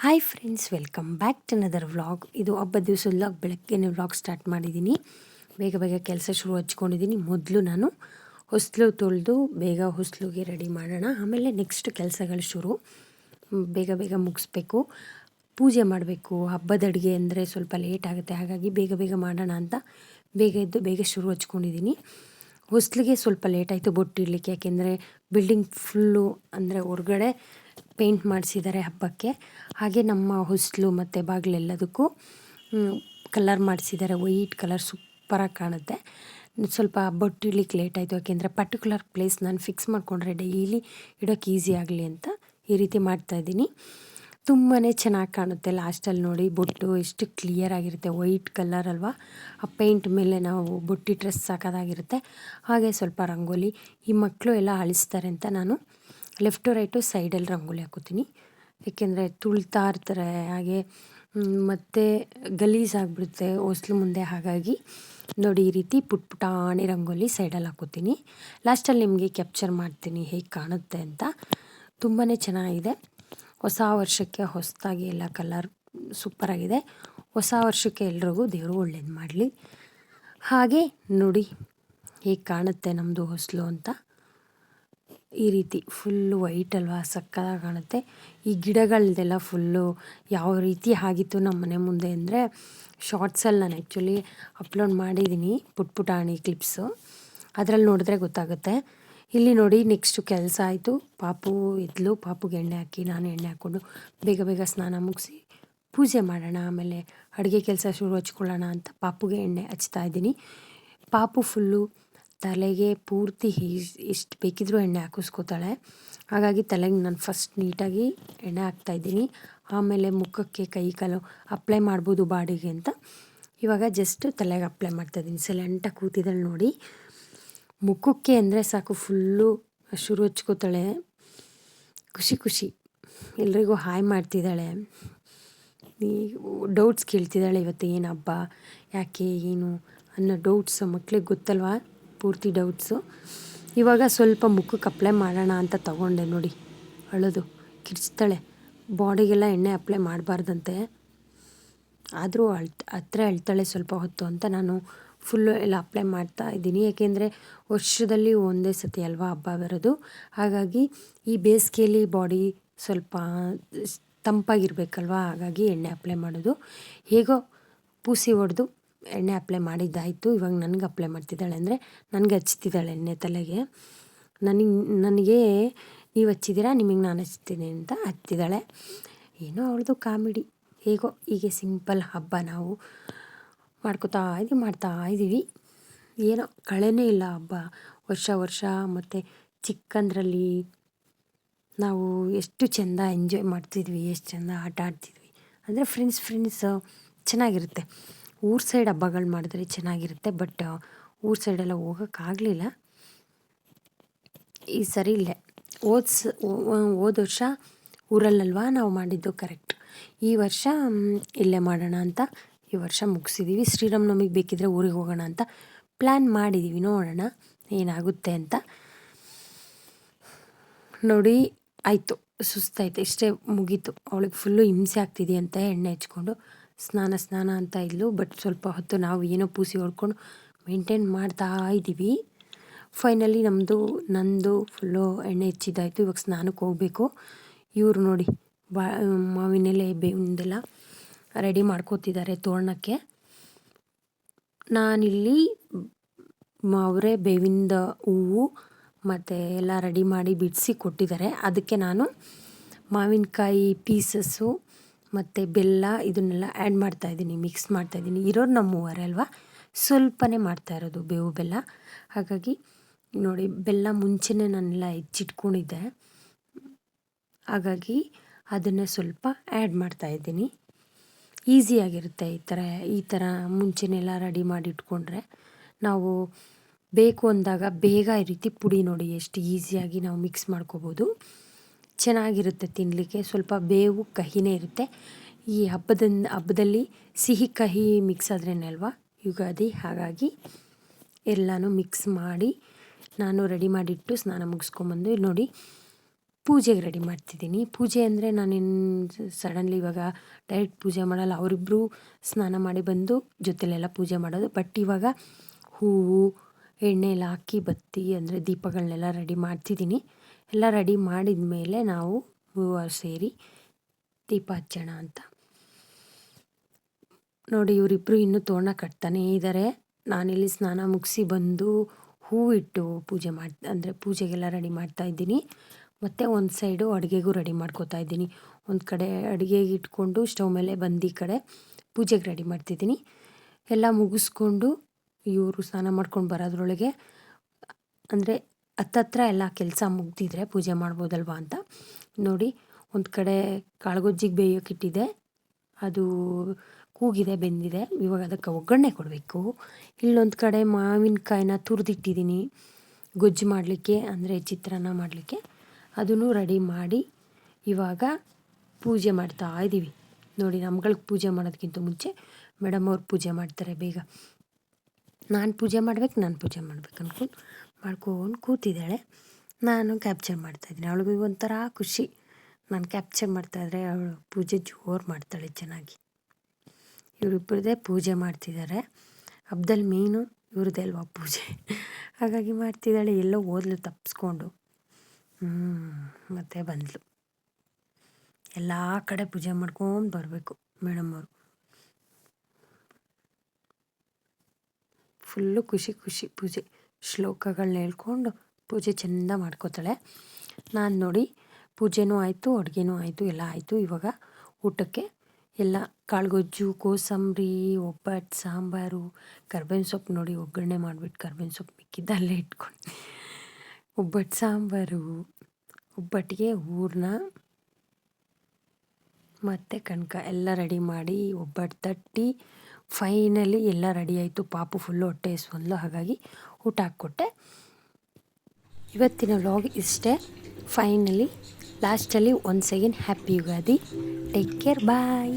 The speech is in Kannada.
Hi friends, welcome back to another vlog. ಇದು ಹಬ್ಬದ ದಿವಸದ ವ್ಲಾಗ್. ಬೆಳಗ್ಗೆನೇ ವ್ಲಾಗ್ ಸ್ಟಾರ್ಟ್ ಮಾಡಿದ್ದೀನಿ. ಬೇಗ ಬೇಗ ಕೆಲಸ ಶುರು ಹಚ್ಕೊಂಡಿದ್ದೀನಿ. ಮೊದಲು ನಾನು ಹೊಸ್ಲು ತೊಳೆದು ಬೇಗ ಹೊಸ್ಲಿಗೆ ರೆಡಿ ಮಾಡೋಣ, ಆಮೇಲೆ ನೆಕ್ಸ್ಟ್ ಕೆಲಸಗಳು ಶುರು. ಬೇಗ ಬೇಗ ಮುಗಿಸ್ಬೇಕು, ಪೂಜೆ ಮಾಡಬೇಕು. ಹಬ್ಬದ ಅಡುಗೆ ಅಂದರೆ ಸ್ವಲ್ಪ ಲೇಟ್ ಆಗುತ್ತೆ, ಹಾಗಾಗಿ ಬೇಗ ಬೇಗ ಮಾಡೋಣ ಅಂತ ಬೇಗ ಎದ್ದು ಬೇಗ ಶುರು ಹಚ್ಕೊಂಡಿದ್ದೀನಿ. ಹೊಸ್ಲಿಗೆ ಸ್ವಲ್ಪ ಲೇಟ್ ಆಯಿತು ಬೊಟ್ಟು ಇಡಲಿಕ್ಕೆ, ಯಾಕೆಂದರೆ ಬಿಲ್ಡಿಂಗ್ ಫುಲ್ಲು ಅಂದರೆ ಹೊರಗಡೆ ಪೇಂಟ್ ಮಾಡಿಸಿದ್ದಾರೆ ಹಬ್ಬಕ್ಕೆ. ಹಾಗೆ ನಮ್ಮ ಹೊಸ್ಲು ಮತ್ತು ಬಾಗಿಲೆಲ್ಲದಕ್ಕೂ ಕಲರ್ ಮಾಡಿಸಿದ್ದಾರೆ. ವೈಟ್ ಕಲರ್ ಸೂಪರಾಗಿ ಕಾಣುತ್ತೆ. ಸ್ವಲ್ಪ ಬೊಟ್ಟು ಇಡ್ಲಿಕ್ಕೆ ಲೇಟ್ ಆಯಿತು, ಯಾಕೆಂದರೆ ಪರ್ಟಿಕ್ಯುಲರ್ ಪ್ಲೇಸ್ ನಾನು ಫಿಕ್ಸ್ ಮಾಡಿಕೊಂಡ್ರೆ ಡೈಲಿ ಇಡೋಕ್ಕೆ ಈಸಿ ಆಗಲಿ ಅಂತ ಈ ರೀತಿ ಮಾಡ್ತಾಯಿದ್ದೀನಿ. ತುಂಬಾ ಚೆನ್ನಾಗಿ ಕಾಣುತ್ತೆ. ಲಾಸ್ಟಲ್ಲಿ ನೋಡಿ ಬೊಟ್ಟು ಎಷ್ಟು ಕ್ಲಿಯರ್ ಆಗಿರುತ್ತೆ, ವೈಟ್ ಕಲರ್ ಅಲ್ವಾ. ಆ ಪೇಂಟ್ ಮೇಲೆ ನಾವು ಬೊಟ್ಟಿಟ್ರೆ ಸಾಕಾಗಿರುತ್ತೆ. ಹಾಗೆ ಸ್ವಲ್ಪ ರಂಗೋಲಿ. ಈ ಮಕ್ಕಳು ಎಲ್ಲ ಅಳಿಸ್ತಾರೆ ಅಂತ ನಾನು ಲೆಫ್ಟು ರೈಟು ಸೈಡಲ್ಲಿ ರಂಗೋಲಿ ಹಾಕೋತೀನಿ, ಏಕೆಂದರೆ ತುಳ್ತಾ ಇರ್ತಾರೆ. ಹಾಗೆ ಮತ್ತು ಗಲೀಜಾಗಿಬಿಡುತ್ತೆ ಹೊಸ್ಲು ಮುಂದೆ. ಹಾಗಾಗಿ ನೋಡಿ ಈ ರೀತಿ ಪುಟ್ ಪುಟಾಣಿ ರಂಗೋಲಿ ಸೈಡಲ್ಲಿ ಹಾಕೋತೀನಿ. ಲಾಸ್ಟಲ್ಲಿ ನಿಮಗೆ ಕ್ಯಾಪ್ಚರ್ ಮಾಡ್ತೀನಿ ಹೇಗೆ ಕಾಣುತ್ತೆ ಅಂತ. ತುಂಬಾ ಚೆನ್ನಾಗಿದೆ. ಹೊಸ ವರ್ಷಕ್ಕೆ ಹೊಸದಾಗಿ ಎಲ್ಲ ಕಲರ್ ಸೂಪರಾಗಿದೆ. ಹೊಸ ವರ್ಷಕ್ಕೆ ಎಲ್ರಿಗೂ ದೇವರು ಒಳ್ಳೇದು ಮಾಡಲಿ. ಹಾಗೆ ನೋಡಿ ಹೇಗೆ ಕಾಣುತ್ತೆ ನಮ್ಮದು ಹೊಸ್ಲು ಅಂತ. ಈ ರೀತಿ ಫುಲ್ಲು ವೈಟ್ ಅಲ್ವಾ, ಸಕ್ಕತ್ತಾಗಿ ಕಾಣುತ್ತೆ. ಈ ಗಿಡಗಳದ್ದೆಲ್ಲ ಫುಲ್ಲು ಯಾವ ರೀತಿ ಆಗಿತ್ತು ನಮ್ಮ ಮನೆ ಮುಂದೆ ಅಂದರೆ, ಶಾರ್ಟ್ಸಲ್ಲಿ ನಾನು ಆ್ಯಕ್ಚುಲಿ ಅಪ್ಲೋಡ್ ಮಾಡಿದ್ದೀನಿ ಪುಟ್ ಪುಟಾಣಿ ಕ್ಲಿಪ್ಸು, ಅದರಲ್ಲಿ ನೋಡಿದ್ರೆ ಗೊತ್ತಾಗುತ್ತೆ. ಇಲ್ಲಿ ನೋಡಿ ನೆಕ್ಸ್ಟು ಕೆಲಸ ಆಯಿತು. ಪಾಪು ಎದ್ಲು, ಪಾಪುಗೆ ಎಣ್ಣೆ ಹಾಕಿ ನಾನು ಎಣ್ಣೆ ಹಾಕ್ಕೊಂಡು ಬೇಗ ಬೇಗ ಸ್ನಾನ ಮುಗಿಸಿ ಪೂಜೆ ಮಾಡೋಣ, ಆಮೇಲೆ ಅಡುಗೆ ಕೆಲಸ ಶುರು ಹಚ್ಕೊಳ್ಳೋಣ ಅಂತ ಪಾಪುಗೆ ಎಣ್ಣೆ ಹಚ್ತಾ ಇದ್ದೀನಿ. ಪಾಪು ಫುಲ್ಲು ತಲೆಗೆ ಪೂರ್ತಿ ಎಷ್ಟು ಬೇಕಿದ್ರೂ ಎಣ್ಣೆ ಹಾಕಿಸ್ಕೋತಾಳೆ. ಹಾಗಾಗಿ ತಲೆಗೆ ನಾನು ಫಸ್ಟ್ ನೀಟಾಗಿ ಎಣ್ಣೆ ಹಾಕ್ತಾಯಿದ್ದೀನಿ. ಆಮೇಲೆ ಮುಖಕ್ಕೆ ಕೈ ಕಾಲು ಅಪ್ಲೈ ಮಾಡ್ಬೋದು ಬಾಡಿಗೆ ಅಂತ. ಇವಾಗ ಜಸ್ಟ್ ತಲೆಗೆ ಅಪ್ಲೈ ಮಾಡ್ತಾಯಿದ್ದೀನಿ. ಸೈಲೆಂಟಾಗಿ ಕೂತಿದ್ದಾಳೆ ನೋಡಿ. ಮುಖಕ್ಕೆ ಅಂದರೆ ಸಾಕು ಫುಲ್ಲು ಶುರು ಹಚ್ಕೋತಾಳೆ. ಖುಷಿ ಖುಷಿ ಎಲ್ರಿಗೂ ಹಾಯ್ ಮಾಡ್ತಿದ್ದಾಳೆ. ಡೌಟ್ಸ್ ಕೇಳ್ತಿದ್ದಾಳೆ, ಇವತ್ತು ಏನು ಹಬ್ಬ, ಯಾಕೆ ಏನು ಅನ್ನೋ ಡೌಟ್ಸು ಮಕ್ಳಿಗೆ ಗೊತ್ತಲ್ವಾ, ಪೂರ್ತಿ ಡೌಟ್ಸು. ಇವಾಗ ಸ್ವಲ್ಪ ಮುಖಕ್ಕೆ ಅಪ್ಲೈ ಮಾಡೋಣ ಅಂತ ತಗೊಂಡೆ ನೋಡಿ. ಅಳೋದು ಕಿರ್ಚ್ತಾಳೆ. ಬಾಡಿಗೆಲ್ಲ ಎಣ್ಣೆ ಅಪ್ಲೈ ಮಾಡಬಾರ್ದಂತೆ, ಆದರೂ ಹತ್ರ ಅಳ್ತಾಳೆ ಸ್ವಲ್ಪ ಹೊತ್ತು ಅಂತ ನಾನು ಫುಲ್ಲು ಎಲ್ಲ ಅಪ್ಲೈ ಮಾಡ್ತಾ ಇದ್ದೀನಿ. ಏಕೆಂದರೆ ವರ್ಷದಲ್ಲಿ ಒಂದೇ ಸತಿ ಅಲ್ವಾ ಹಬ್ಬ ಬರೋದು. ಹಾಗಾಗಿ ಈ ಬೇಸಿಗೆಯಲ್ಲಿ ಬಾಡಿ ಸ್ವಲ್ಪ ತಂಪಾಗಿರ್ಬೇಕಲ್ವ, ಹಾಗಾಗಿ ಎಣ್ಣೆ ಅಪ್ಲೈ ಮಾಡೋದು. ಹೇಗೋ ಪೂಸಿ ಹೊಡೆದು ಎಣ್ಣೆ ಅಪ್ಲೈ ಮಾಡಿದ್ದಾಯಿತು. ಇವಾಗ ನನಗೆ ಅಪ್ಲೈ ಮಾಡ್ತಿದ್ದಾಳೆ, ಅಂದರೆ ನನಗೆ ಹಚ್ತಿದ್ದಾಳೆ ಎಣ್ಣೆ ತಲೆಗೆ. ನನಗೆ ನೀವು ಹಚ್ಚಿದ್ದೀರಾ, ನಿಮಗೆ ನಾನು ಹಚ್ತೀನಿ ಅಂತ ಹಚ್ತಿದ್ದಾಳೆ. ಏನೋ ಅವಳದು ಕಾಮಿಡಿ. ಹೇಗೋ ಹೀಗೆ ಸಿಂಪಲ್ ಹಬ್ಬ ನಾವು ಮಾಡ್ತಾ ಇದ್ದೀವಿ. ಏನೋ ಕಳೆನೇ ಇಲ್ಲ ಹಬ್ಬ. ವರ್ಷ ಮತ್ತು ಚಿಕ್ಕಂದ್ರಲ್ಲಿ ನಾವು ಎಷ್ಟು ಚೆಂದ ಎಂಜಾಯ್ ಮಾಡ್ತಿದ್ವಿ, ಎಷ್ಟು ಚೆಂದ ಆಟ ಆಡ್ತಿದ್ವಿ. ಅಂದರೆ ಫ್ರೆಂಡ್ಸ್ ಚೆನ್ನಾಗಿರುತ್ತೆ. ಊರ ಸೈಡ್ ಹಬ್ಬಗಳು ಮಾಡಿದ್ರೆ ಚೆನ್ನಾಗಿರುತ್ತೆ, ಬಟ್ ಊರ ಸೈಡೆಲ್ಲ ಹೋಗೋಕ್ಕಾಗಲಿಲ್ಲ. ಈ ಸರಿ ಇಲ್ಲೇ ಹೋದ ವರ್ಷ ಊರಲ್ಲಲ್ವಾ ನಾವು ಮಾಡಿದ್ದು ಕರೆಕ್ಟ್. ಈ ವರ್ಷ ಇಲ್ಲೇ ಮಾಡೋಣ ಅಂತ ಈ ವರ್ಷ ಮುಗಿಸಿದ್ದೀವಿ. ಶ್ರೀರಾಮನವಮಿಗೆ ಬೇಕಿದ್ದರೆ ಊರಿಗೆ ಹೋಗೋಣ ಅಂತ ಪ್ಲ್ಯಾನ್ ಮಾಡಿದ್ದೀವಿ, ನೋಡೋಣ ಏನಾಗುತ್ತೆ ಅಂತ. ನೋಡಿ ಆಯಿತು, ಸುಸ್ತಾಯಿತು, ಇಷ್ಟೇ ಮುಗೀತು. ಅವಳಿಗೆ ಫುಲ್ಲು ಹಿಂಸೆ ಆಗ್ತಿದೆಯಂತೆ ಎಣ್ಣೆ ಹಚ್ಕೊಂಡು. ಸ್ನಾನ ಅಂತ ಇದ್ಲು, ಬಟ್ ಸ್ವಲ್ಪ ಹೊತ್ತು ನಾವು ಏನೋ ಪೂಸಿ ಹೊಡ್ಕೊಂಡು ಮೇಂಟೈನ್ ಮಾಡ್ತಾ ಇದ್ದೀವಿ. ಫೈನಲಿ ನಂದು ಫುಲ್ಲು ಎಣ್ಣೆ ಹೆಚ್ಚಿದ್ದಾಯಿತು. ಇವಾಗ ಸ್ನಾನಕ್ಕೆ ಹೋಗಬೇಕು. ಇವರು ನೋಡಿ ಮಾವಿನೆಲೆ ಬೇವಿಂದೆಲ್ಲ ರೆಡಿ ಮಾಡ್ಕೋತಿದ್ದಾರೆ ತೋರಣಕ್ಕೆ. ನಾನಿಲ್ಲಿ ಅವರೇ ಬೇವಿಂದ ಹೂವು ಮತ್ತು ಎಲ್ಲ ರೆಡಿ ಮಾಡಿ ಬಿಡಿಸಿ ಕೊಟ್ಟಿದ್ದಾರೆ. ಅದಕ್ಕೆ ನಾನು ಮಾವಿನಕಾಯಿ ಪೀಸಸ್ಸು ಮತ್ತು ಬೆಲ್ಲ ಇದನ್ನೆಲ್ಲ ಆ್ಯಡ್ ಮಾಡ್ತಾಯಿದ್ದೀನಿ, ಮಿಕ್ಸ್ ಮಾಡ್ತಾಯಿದ್ದೀನಿ. ಇರೋರು ನಮ್ಮ ಮೂವರೇ ಅಲ್ವಾ, ಸ್ವಲ್ಪನೇ ಮಾಡ್ತಾಯಿರೋದು ಬೇವು ಬೆಲ್ಲ. ಹಾಗಾಗಿ ನೋಡಿ ಬೆಲ್ಲ ಮುಂಚೆನೇ ನಾನೆಲ್ಲ ಹೆಚ್ಚಿಟ್ಕೊಂಡಿದ್ದೆ, ಹಾಗಾಗಿ ಅದನ್ನು ಸ್ವಲ್ಪ ಆ್ಯಡ್ ಮಾಡ್ತಾಯಿದ್ದೀನಿ. ಈಸಿಯಾಗಿರುತ್ತೆ ಈ ಥರ ಮುಂಚೆನೆಲ್ಲ ರೆಡಿ ಮಾಡಿ ಇಟ್ಕೊಂಡ್ರೆ. ನಾವು ಬೇಕು ಅಂದಾಗ ಬೇಗ ಈ ರೀತಿ ಪುಡಿ ನೋಡಿ ಎಷ್ಟು ಈಸಿಯಾಗಿ ನಾವು ಮಿಕ್ಸ್ ಚೆನ್ನಾಗಿರುತ್ತೆ ತಿನ್ನಲಿಕ್ಕೆ. ಸ್ವಲ್ಪ ಬೇವು ಕಹಿನೇ ಇರುತ್ತೆ. ಈ ಹಬ್ಬದಲ್ಲಿ ಸಿಹಿ ಕಹಿ ಮಿಕ್ಸ್ ಆದ್ರೇನೆ ಅಲ್ವಾ ಯುಗಾದಿ. ಹಾಗಾಗಿ ಎಲ್ಲನೂ ಮಿಕ್ಸ್ ಮಾಡಿ ನಾನು ರೆಡಿ ಮಾಡಿಟ್ಟು ಸ್ನಾನ ಮುಗಿಸ್ಕೊಂಬಂದು ಇಲ್ಲಿ ನೋಡಿ ಪೂಜೆಗೆ ರೆಡಿ ಮಾಡ್ತಿದ್ದೀನಿ. ಪೂಜೆ ಅಂದರೆ ನಾನಿನ್ನು ಸಡನ್ಲಿ ಇವಾಗ ಡೈರೆಕ್ಟ್ ಪೂಜೆ ಮಾಡಲ್ಲ. ಅವರಿಬ್ಬರು ಸ್ನಾನ ಮಾಡಿ ಬಂದು ಜೊತೆಲೆಲ್ಲ ಪೂಜೆ ಮಾಡೋದು. ಬಟ್ ಇವಾಗ ಹೂವು ಎಣ್ಣೆ ಎಲ್ಲ ಹಾಕಿ ಬತ್ತಿ ಅಂದರೆ ದೀಪಗಳನ್ನೆಲ್ಲ ರೆಡಿ ಮಾಡ್ತಿದ್ದೀನಿ. ಎಲ್ಲ ರೆಡಿ ಮಾಡಿದ ಮೇಲೆ ನಾವು ಮೂವರು ಸೇರಿ ದೀಪ ಹಚ್ಚೋಣ ಅಂತ. ನೋಡಿ ಇವರಿಬ್ಬರು ಇನ್ನೂ ತೋರಣ ಕಟ್ತಾನೇ ಇದ್ದಾರೆ. ನಾನಿಲ್ಲಿ ಸ್ನಾನ ಮುಗಿಸಿ ಬಂದು ಹೂವಿಟ್ಟು ಪೂಜೆ ಅಂದರೆ ಪೂಜೆಗೆಲ್ಲ ರೆಡಿ ಮಾಡ್ತಾಯಿದ್ದೀನಿ. ಮತ್ತು ಒಂದು ಸೈಡು ಅಡುಗೆಗೂ ರೆಡಿ ಮಾಡ್ಕೋತಾ ಇದ್ದೀನಿ. ಒಂದು ಕಡೆ ಅಡುಗೆಗೆ ಇಟ್ಕೊಂಡು ಸ್ಟವ್ ಮೇಲೆ ಬಂದು ಈ ಕಡೆ ಪೂಜೆಗೆ ರೆಡಿ ಮಾಡ್ತಿದ್ದೀನಿ. ಎಲ್ಲ ಮುಗಿಸ್ಕೊಂಡು ಇವರು ಸ್ನಾನ ಮಾಡ್ಕೊಂಡು ಬರೋದ್ರೊಳಗೆ ಅಂದರೆ ಹತ್ತತ್ರ ಎಲ್ಲ ಕೆಲಸ ಮುಗ್ದಿದ್ರೆ ಪೂಜೆ ಮಾಡ್ಬೋದಲ್ವ ಅಂತ ನೋಡಿ. ಒಂದು ಕಡೆ ಕಾಳುಗೊಜ್ಜಿಗೆ ಬೇಯೋಕ್ಕಿಟ್ಟಿದೆ, ಅದು ಕೂಗಿದೆ, ಬೆಂದಿದೆ. ಇವಾಗ ಅದಕ್ಕೆ ಒಗ್ಗರಣೆ ಕೊಡಬೇಕು. ಇಲ್ಲೊಂದು ಕಡೆ ಮಾವಿನಕಾಯಿನ ತುರಿದಿಟ್ಟಿದ್ದೀನಿ ಗೊಜ್ಜು ಮಾಡಲಿಕ್ಕೆ, ಅಂದರೆ ಚಿತ್ರಾನ್ನ ಮಾಡಲಿಕ್ಕೆ. ಅದನ್ನು ರೆಡಿ ಮಾಡಿ ಇವಾಗ ಪೂಜೆ ಮಾಡ್ತಾ ಇದ್ದೀವಿ. ನೋಡಿ, ನಮ್ಗಳಿಗೆ ಪೂಜೆ ಮಾಡೋದಕ್ಕಿಂತ ಮುಂಚೆ ಮೇಡಮ್ ಅವ್ರು ಪೂಜೆ ಮಾಡ್ತಾರೆ ಬೇಗ. ನಾನು ಪೂಜೆ ಮಾಡ್ಬೇಕು ಮಾಡ್ಕೊಂಡು ಕೂತಿದ್ದಾಳೆ. ನಾನು ಕ್ಯಾಪ್ಚರ್ ಮಾಡ್ತಾಯಿದ್ದೀನಿ. ಅವಳಿಗೆ ಒಂಥರ ಖುಷಿ, ನಾನು ಕ್ಯಾಪ್ಚರ್ ಮಾಡ್ತಾಯಿದ್ರೆ ಅವಳು ಪೂಜೆ ಜೋರು ಮಾಡ್ತಾಳೆ ಚೆನ್ನಾಗಿ. ಇವರಿಬ್ಬರದೇ ಪೂಜೆ ಮಾಡ್ತಿದ್ದಾರೆ. ಹಬ್ಬದಲ್ಲಿ ಮೇಯ್ನು ಇವ್ರದ್ದೇ ಅಲ್ವಾ ಪೂಜೆ, ಹಾಗಾಗಿ ಮಾಡ್ತಿದ್ದಾಳೆ. ಎಲ್ಲೋ ಓದ್ಲು ತಪ್ಪಿಸ್ಕೊಂಡು ಮತ್ತೆ ಬಂದಳು. ಎಲ್ಲ ಕಡೆ ಪೂಜೆ ಮಾಡ್ಕೊಂಡು ಬರಬೇಕು ಮೇಡಮ್ ಅವರು. ಫುಲ್ಲು ಖುಷಿ ಪೂಜೆ, ಶ್ಲೋಕಗಳನ್ನ ಹೇಳ್ಕೊಂಡು ಪೂಜೆ ಚೆಂದ ಮಾಡ್ಕೋತಾಳೆ. ನಾನು ನೋಡಿ ಪೂಜೆನೂ ಆಯಿತು, ಅಡುಗೆನೂ ಆಯಿತು, ಎಲ್ಲ ಆಯಿತು. ಇವಾಗ ಊಟಕ್ಕೆ ಎಲ್ಲ ಕಾಳುಗೊಜ್ಜು, ಕೋಸಂಬರಿ, ಒಬ್ಬಟ್ಟು, ಸಾಂಬಾರು, ಕರ್ಬೇವಿನ ಸೊಪ್ಪು. ನೋಡಿ, ಒಗ್ಗರಣೆ ಮಾಡಿಬಿಟ್ಟು ಕರ್ಬೇವಿನ ಸೊಪ್ಪು ಮಿಕ್ಕಿದ್ದಲ್ಲೇ ಇಟ್ಕೊಂಡು ಒಬ್ಬಟ್ಟು, ಸಾಂಬಾರು, ಒಬ್ಬಟ್ಟಿಗೆ ಹೂರ್ಣ ಮತ್ತು ಕಣ್ಕ ಎಲ್ಲ ರೆಡಿ ಮಾಡಿ ಒಬ್ಬಟ್ಟು ತಟ್ಟಿ ಫೈನಲಿ ಎಲ್ಲ ರೆಡಿ ಆಯಿತು. ಪಾಪು ಫುಲ್ಲು ಹೊಟ್ಟೆ ಹಸ್ವಂದ್ಲು, ಹಾಗಾಗಿ ಊಟ ಹಾಕ್ಕೊಟ್ಟೆ. ಇವತ್ತಿನ ವ್ಲಾಗ್ ಇಷ್ಟೇ. ಫೈನಲಿ ಲಾಸ್ಟಲ್ಲಿ once again happy Ugadi. Take care, ಬಾಯ್.